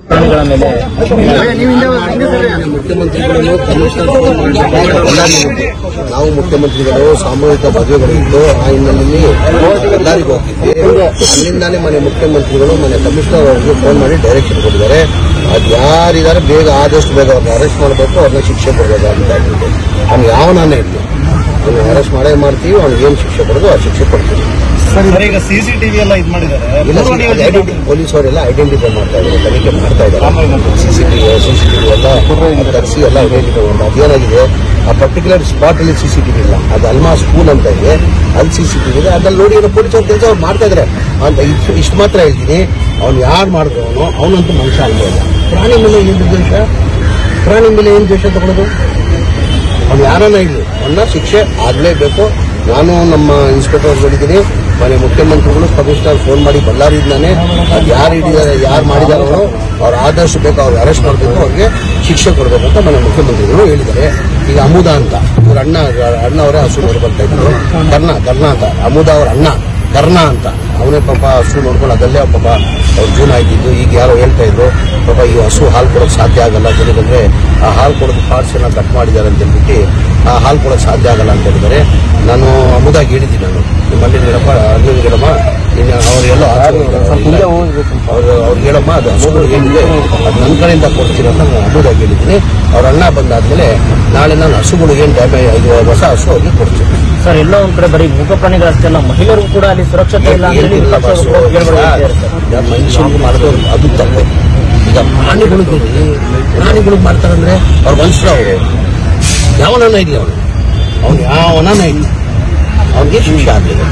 ಪ್ರಾಣಿಗಳ ಮೇಲೆ ಮುಖ್ಯಮಂತ್ರಿಗಳನ್ನು ನಾವು ಮುಖ್ಯಮಂತ್ರಿಗಳು ಸಾಮೂಹಿಕ ಮದುವೆಗಳಿದ್ದು ಆ ಹಿನ್ನೆಲೆಯಲ್ಲಿ ಎಲ್ಲರಿಗೂ ಹೋಗಿದ್ದೆ. ಅಲ್ಲಿಂದಾನೇ ಮನೆ ಮುಖ್ಯಮಂತ್ರಿಗಳು ಮನೆ ಕಮಿಷನರ್ ಅವರಿಗೆ ಫೋನ್ ಮಾಡಿ ಡೈರೆಕ್ಷನ್ ಕೊಟ್ಟಿದ್ದಾರೆ. ಅದು ಯಾರಿದ್ದಾರೆ ಬೇಗ ಆದಷ್ಟು ಬೇಗ ಅವ್ರನ್ನ ಅರೆಸ್ಟ್ ಮಾಡಬೇಕು, ಅವ್ರನ್ನ ಶಿಕ್ಷೆ ಕೊಡಬೇಕು ಅಂತ ಹೇಳಿದ್ರು. ಅವ್ನು ಯಾವನಾನೇ ಇರಲಿ ಅವ್ನು ಅರೆಸ್ಟ್ ಮಾಡೇ ಮಾಡ್ತೀವಿ, ಅವ್ನಿಗೆ ಏನು ಶಿಕ್ಷೆ ಕೊಡೋದು ಆ ಶಿಕ್ಷೆ ಕೊಡ್ತೀವಿ. ಈಗ ಸಿಸಿಟಿವಿ ಎಲ್ಲ ಇದು ಮಾಡಿದ್ದಾರೆ, ಪೊಲೀಸ್ ಅವರೆಲ್ಲ ಐಡೆಂಟಿಫೈ ಮಾಡ್ತಾ ಇದ್ದಾರೆ, ತನಿಖೆ ಮಾಡ್ತಾ ಇದ್ದಾರೆ. ಸಿಸಿಟಿವಿ ಎಲ್ಲ ತರಿಸಿ ಎಲ್ಲ ಐಡೆಂಟಿಫೈ ಮಾಡಿ ಅದೇನಾಗಿದೆ ಆ ಪರ್ಟಿಕ್ಯುಲರ್ ಸ್ಪಾಟ್ ಅಲ್ಲಿ ಸಿಸಿಟಿವಿ ಇಲ್ಲ, ಅದು ಅಲ್ಮಾ ಸ್ಕೂಲ್ ಅಂತ ಇದೆ, ಅಲ್ಲಿ ಸಿಸಿಟಿವಿ ಇದೆ. ಅದ್ರಲ್ಲಿ ನೋಡಿ ಏನೋ ಪೊಲೀಸ್ ಅವ್ರ ಕೆಲಸ ಅವ್ರು ಮಾಡ್ತಾ ಇದ್ದಾರೆ ಅಂತ ಇಷ್ಟು ಮಾತ್ರ ಹೇಳ್ತೀನಿ. ಅವ್ನು ಯಾರು ಮಾಡಿದ್ರು ಅವನಂತೂ ಮನುಷ್ಯ ಅಲ್ವಲ್ಲ. ಪ್ರಾಣಿ ಮೇಲೆ ಏನು ದ್ವೇಷ, ಪ್ರಾಣಿ ಮೇಲೆ ಏನು ದ್ವೇಷ ತಗೊಳ್ಳೋದು? ಅವ್ನು ಯಾರನ್ನ ಇಲ್ಲ, ಅವನ್ನ ಶಿಕ್ಷೆ ಆಗಲೇಬೇಕು. ನಾನು ನಮ್ಮ ಇನ್ಸ್ಪೆಕ್ಟರ್ ಅವ್ರು ಹೇಳಿದ್ದೀನಿ, ಮನೆ ಮುಖ್ಯಮಂತ್ರಿಗಳು ಕಮಿಷನರ್ ಫೋನ್ ಮಾಡಿ ಬಳ್ಳಾರಿಯಿಂದಾನೆ ಅದು ಯಾರು ಹಿಡಿದಾರೆ ಯಾರು ಮಾಡಿದಾರೋ ಅವ್ರು ಆದಷ್ಟು ಬೇಕು ಅವ್ರು ಅರೆಸ್ಟ್ ಮಾಡಬೇಕು, ಅವ್ರಿಗೆ ಶಿಕ್ಷೆ ಕೊಡಬೇಕಂತ ಮನೆ ಮುಖ್ಯಮಂತ್ರಿಗಳು ಹೇಳಿದ್ದಾರೆ. ಈಗ ಅಮುದ ಅಂತ ಇವ್ರ ಅಣ್ಣ ಅವರೇ ಹಸು ನೋಡಿ ಬರ್ತಾ ಇದ್ರು, ಕರ್ಣ ಅಂತ ಅಮುದ ಅವ್ರ ಅಣ್ಣ ಕರ್ಣ ಅಂತ ಅವನೇ ಪಾಪ ಹಸು ನೋಡ್ಕೊಂಡು ಅದಲ್ಲೇ ಪಾಪ ಅವ್ರ ಜೀವನ ಆಗಿದ್ದು. ಈಗ ಯಾರೋ ಹೇಳ್ತಾ ಇದ್ರು ಪಾಪ ಈ ಹಸು ಹಾಲು ಕೊಡೋಕೆ ಸಾಧ್ಯ ಆಗಲ್ಲ ಜನಗಂದ್ರೆ ಆ ಹಾಲು ಕೊಡೋದು ಪಾರ್ಟ್ಸ್ ಎಲ್ಲ ಕಟ್ ಮಾಡಿದ್ದಾರೆ ಅಂತ ಹೇಳ್ಬಿಟ್ಟು ಆ ಹಾಲು ಕೊಡೋಕೆ ಸಾಧ್ಯ ಆಗಲ್ಲ ಅಂತ ಹೇಳಿದ್ದಾರೆ. ನಾನು ಅಮುದಾಗಿ ಹೇಳಿದ್ದೀನಿ, ನಾನು ನಿಮ್ಮ ಮನೆ ಗಿಡಮ್ಮ ಅರ್ಜುನ್ ಗಿಡಮ್ಮ ಅವರೆಲ್ಲ ಅವ್ರಿಗೆ ಹೇಳಮ್ಮ ಅದು ಹಸುಗಳು ಏನಿದೆ ಅದು ನನ್ನ ಕಡೆಯಿಂದ ಕೊಡ್ತೀನಿ ಅಂತ ನಾನು ಅಮುದಾಗಿ ಹೇಳಿದ್ದೀನಿ. ಅವ್ರ ಅಣ್ಣ ಬಂದಾದ್ಮೇಲೆ ನಾಳೆ ನಾನು ಹಸುಗಳು ಏನು ಡ್ಯಾಮೇಜ್ ಹೊಸ ಹಸು ಅವ್ರಿಗೆ ಕೊಡ್ತೀನಿ. ಸರ್ ಎಲ್ಲೋ ಒಂದ್ ಕಡೆ ಬರೀ ಮೂಕ ಪ್ರಾಣಿಗಳಷ್ಟೇ ಅಲ್ಲ, ಮಹಿಳೆಯರು ಕೂಡ ಅಲ್ಲಿ ಸುರಕ್ಷತೆ ಇಲ್ಲ ಮನುಷ್ಯನಿಗೆ ಮಾಡೋದು ಅದು ತಪ್ಪೆ. ಈಗ ಪ್ರಾಣಿಗಳಿಗೆ ಮಾಡ್ತಾರಂದ್ರೆ ಅವ್ರ ಮನುಷ್ಯರು ಅವರು ಯಾವನ ಇಲ್ಲ, ಅವನು ಯಾವನ ಇಲ್ಲ, ಅವನಿಗೆ ಶಿಕ್ಷೆ ಆಗಲಿಲ್ಲ.